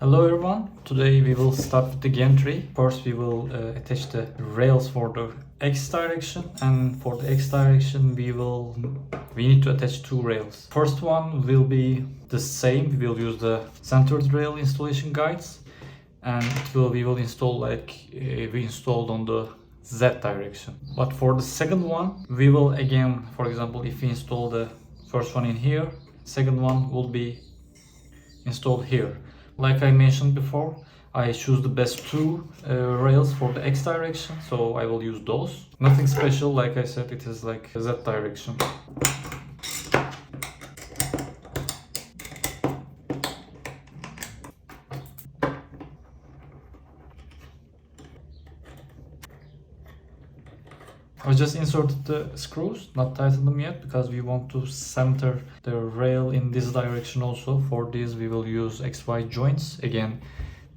Hello everyone, today we will start with the gantry. First we will attach the rails for the X direction, and for the X direction we need to attach two rails. First one will be the same, we will use the centered rail installation guides, and we will install like we installed on the Z direction. But for the second one, we will again, for example, if we install the first one in here, second one will be installed here. Like I mentioned before, I choose the best two rails for the X direction, so I will use those. Nothing special, like I said, it is like Z direction. I just inserted the screws, not tightened them yet, because we want to center the rail in this direction also. For this we will use XY joints. Again,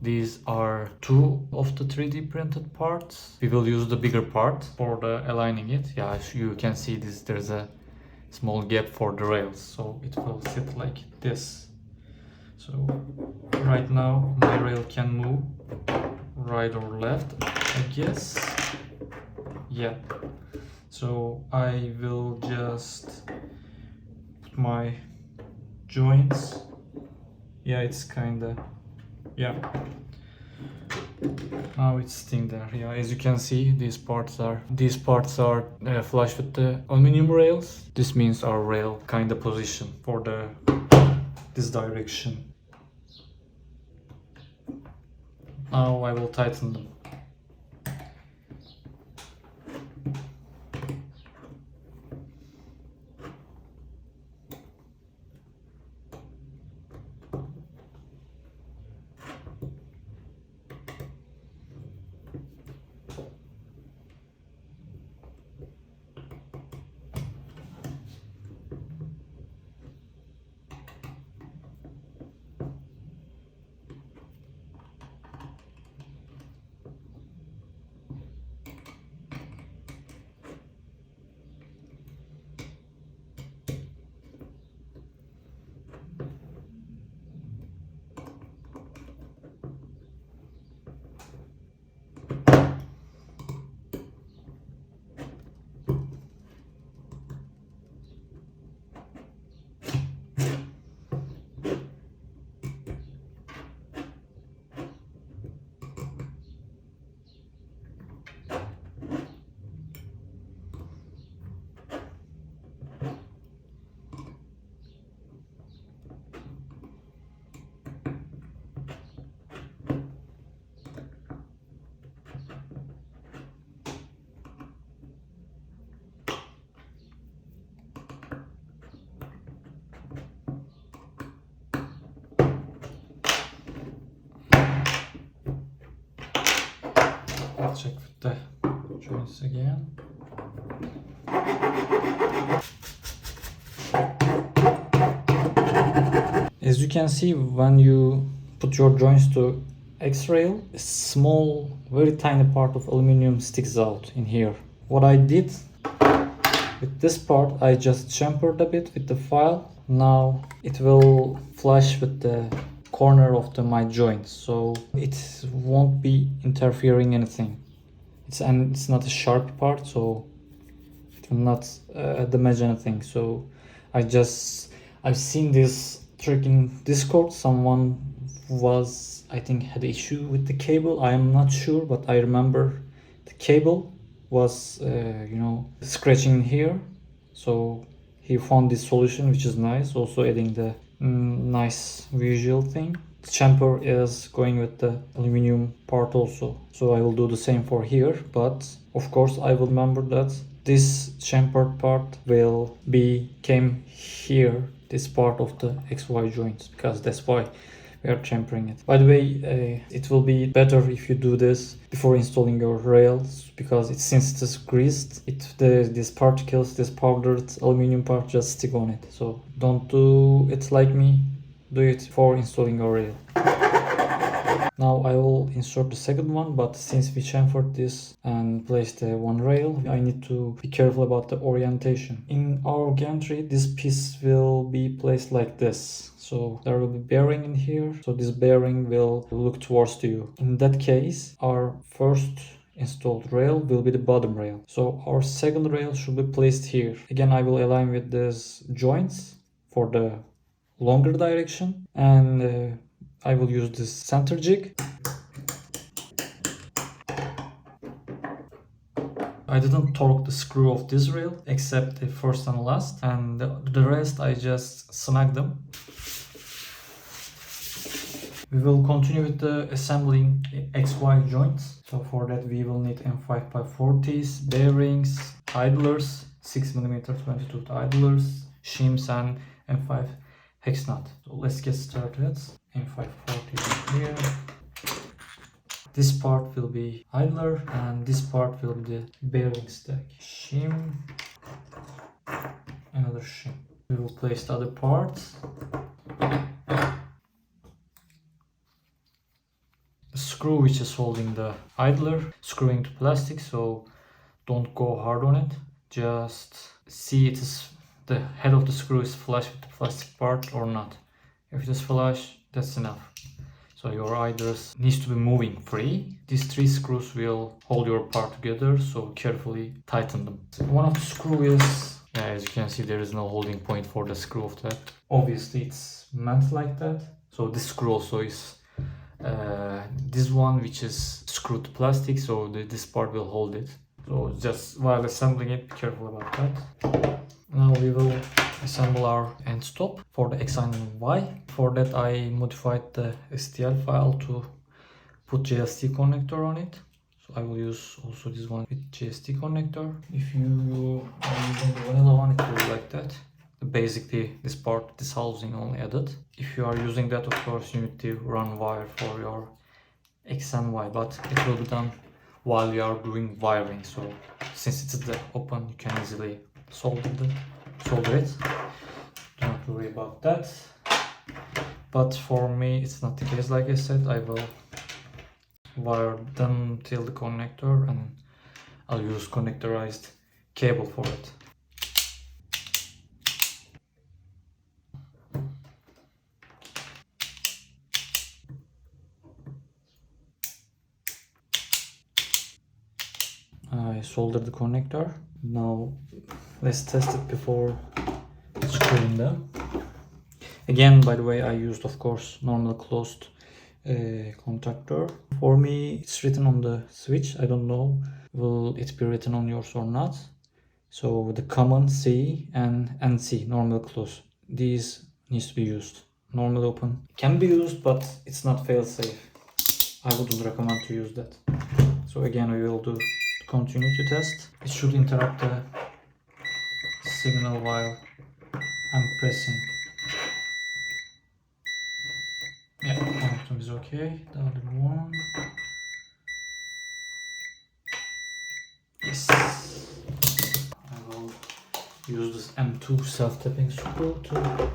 these are two of the 3D printed parts. We will use the bigger part for the aligning it. Yeah, as you can see, there's a small gap for the rails, so it will sit like this. So right now my rail can move right or left, I guess. Yeah, so I will just put my joints. Yeah, it's kinda, yeah, now it's sitting there. Yeah, as you can see, these parts are flush with the aluminum rails. This means our rail kinda position for this direction. Now I will tighten them. I'll check with the joints again. As you can see, when you put your joints to X-rail, a small, very tiny part of aluminum sticks out in here. What I did with this part, I just chamfered a bit with the file. Now it will flush with the corner of my joint, so it won't be interfering anything. It's not a sharp part, so it will not damage anything. So I've seen this trick in Discord. Someone I think had an issue with the cable. I am not sure, but I remember the cable was scratching here, so he found this solution, which is nice. Also adding the nice visual thing. The chamfer is going with the aluminum part also, so I will do the same for here, but of course I will remember that this chamfered part came here, this part of the XY joints, because that's why we are chamfering it. By the way, it will be better if you do this before installing your rails, because since it is greased, these particles, this powdered aluminum part just stick on it. So don't do it like me, do it before installing your rail. Now I will insert the second one, but since we chamfered this and placed one rail, I need to be careful about the orientation. In our gantry, this piece will be placed like this. So there will be bearing in here. So this bearing will look towards you. In that case, our first installed rail will be the bottom rail. So our second rail should be placed here. Again, I will align with these joints for the longer direction, and I will use this center jig. I didn't torque the screw of this rail except the first and last, and the rest I just snug them. We will continue with the assembling XY joints. So for that we will need M5x40s, bearings, idlers, 6mm 22 idlers, shims, and M5 hex nut. So let's get started. M540 here. This part will be idler and this part will be the bearing stack. Shim, another shim. We will place the other parts. The screw which is holding the idler, screwing to plastic, so don't go hard on it. Just see it is the head of the screw is flush with the plastic part or not. If it is flush, that's enough. So your idlers needs to be moving free. These 3 screws will hold your part together, so carefully tighten them. One of the screw is, as you can see, there is no holding point for the screw of that. Obviously it's meant like that. So this screw also is this one which is screwed to plastic, so this part will hold it. So just while assembling it, be careful about that. Now we will assemble our end stop for the X and Y. For that I modified the STL file to put JST connector on it. So I will use also this one with JST connector. If you are using the vanilla one, it will be like that. Basically this part, this housing only added. If you are using that, of course you need to run wire for your X and Y, but it will be done while you are doing wiring. So since it's the open, you can easily solder it. Do not worry about that. But for me it's not the case. Like I said, I will wire them till the connector and I'll use connectorized cable for it. I soldered the connector. Now let's test it before screwing them. Again, by the way, I used, of course, normal closed contactor. For me, it's written on the switch. I don't know, will it be written on yours or not. So the common C and NC, normal close, these needs to be used. Normal open can be used, but it's not fail safe. I wouldn't recommend to use that. So again, we will do continuity test. It should interrupt the signal while I'm pressing. Yeah, one of them is okay. The other one. Yes. I will use this M2 self-tapping screw to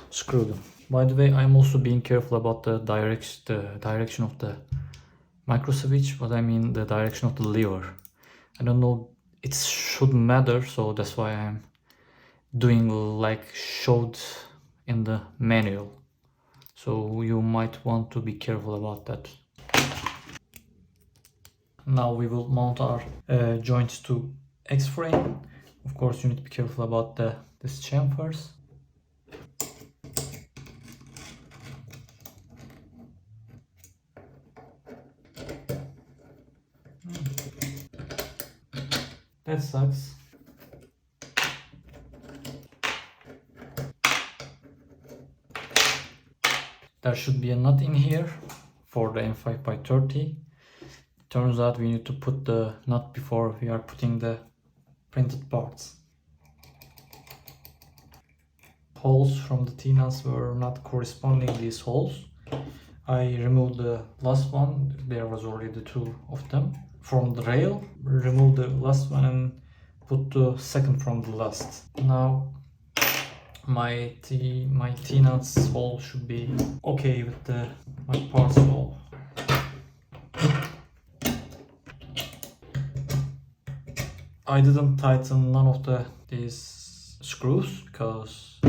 screw them. By the way, I'm also being careful about the direction of the micro switch, but I mean the direction of the lever. I don't know, it shouldn't matter, so that's why I'm doing like showed in the manual. So you might want to be careful about that. Now we will mount our joints to X-frame. Of course, you need to be careful about this chamfers. That sucks. There should be a nut in here for the M5x30. Turns out we need to put the nut before we are putting the printed parts. Holes from the T-nuts were not corresponding these holes. I removed the last one, there was already 2 of them. From the rail, remove the last one and put the second from the last. Now my T-nuts hole should be okay with my parts hole. I didn't tighten none of these screws because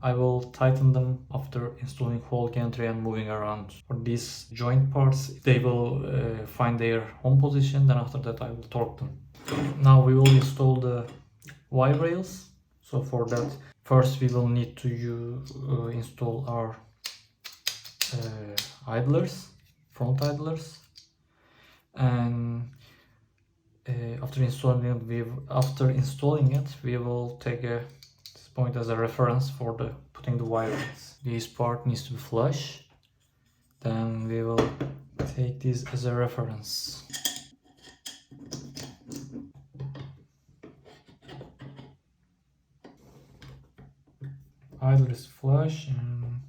I will tighten them after installing whole gantry and moving around. For these joint parts, they will find their home position, then after that I will torque them. Now we will install the Y rails. So for that, first we will need to install our idlers, front idlers, and after installing it, we will take this point as a reference for putting the Y rails. This part needs to be flush. Then we will take this as a reference. Idler is flush, and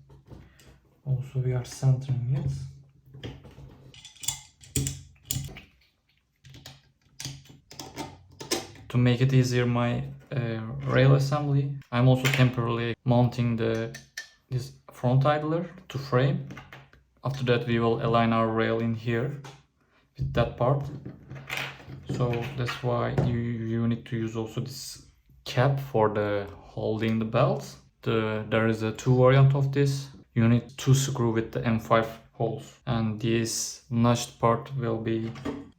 also we are centering it. To make it easier my rail assembly, I'm also temporarily mounting this front idler to frame. After that we will align our rail in here with that part. So that's why you need to use also this cap for the holding the belt. There is a two variant of this. You need to screw with the M5 holes, and this notched part will be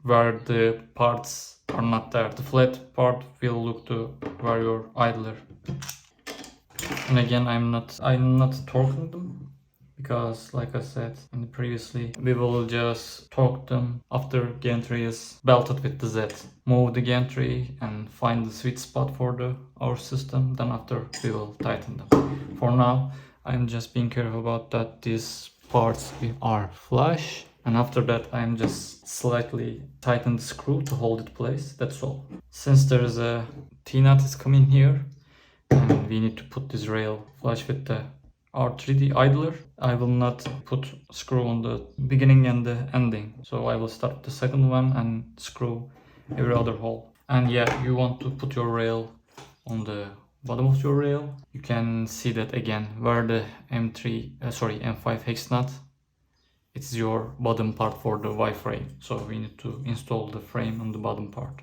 where the parts are not there. The flat part will look to where your idler. And again, I'm not torquing them, because like I said previously, we will just torque them after gantry is belted with the Z. Move the gantry and find the sweet spot for our system, then after we will tighten them. For now, I'm just being careful about that these parts are flush, and after that I'm just slightly tighten the screw to hold it place, that's all. Since there is a T-nut is coming here, and we need to put this rail flush with the R3D idler, I will not put screw on the beginning and the ending. So I will start the second one and screw every other hole. And yeah, you want to put your rail on the bottom of your rail. You can see that again where the M5 hex nut, it's your bottom part for the Y frame. So we need to install the frame on the bottom part.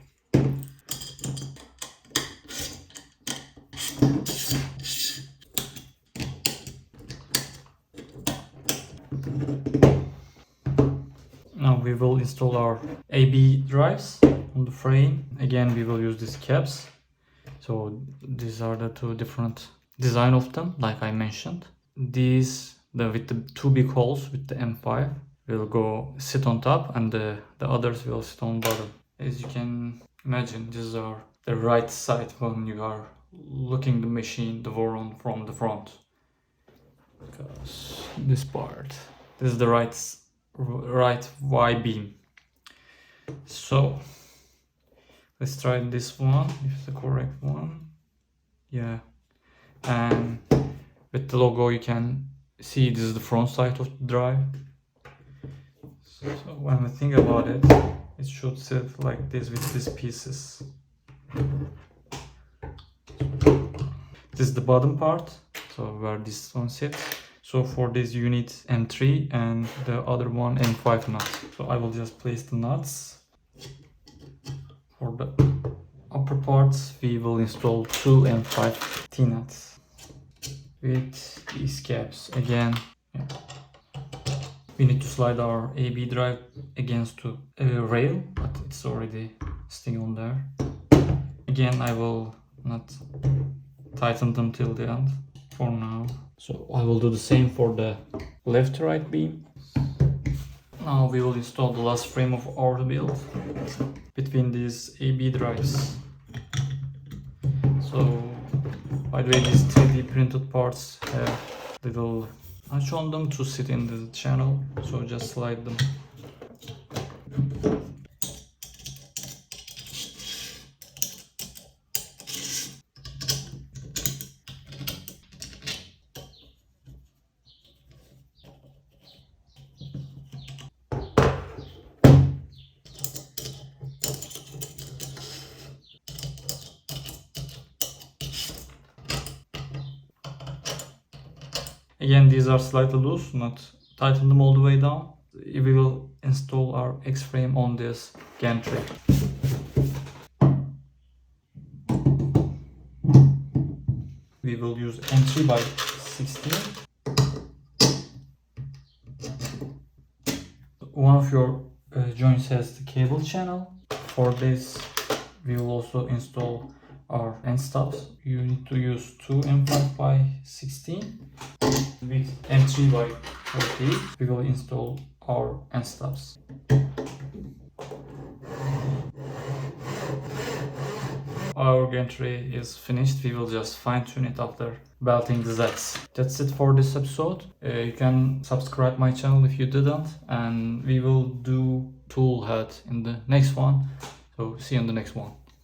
Now we will install our AB drives on the frame. Again, we will use these caps. So these are the two different design of them, like I mentioned. These, with the two big holes with the M5, will sit on top, and the others will sit on bottom. As you can imagine, these are the right side when you are looking the machine, the Voron, from the front. Because this is the right Y beam. So let's try this one, if it's the correct one. Yeah, and with the logo you can see this is the front side of the drive. So when I think about it, it should sit like this with these pieces. This is the bottom part, so where this one sits. So for this you need M3 and the other one M5 nuts. So I will just place the nuts. For the upper parts we will install two M5 T-nuts with these caps. Again, yeah. We need to slide our AB drive against a rail, but it's already sitting on there. Again, I will not tighten them till the end for now. So I will do the same for the left to right beam. Now we will install the last frame of our build between these AB drives. So by the way, these 3D printed parts have little notch on them to sit in the channel, so just slide them. Again, these are slightly loose, not tighten them all the way down. We will install our X-frame on this gantry. will use M3 by 16. One of your joints has the cable channel. For this, we will also install our end stops. You need to use two M5 by 16. With M3 by 40, we will install our end stops. Our gantry is finished. We will just fine tune it after belting the Zs. That's it for this episode. You can subscribe my channel if you didn't, and we will do tool head in the next one. So see you in the next one.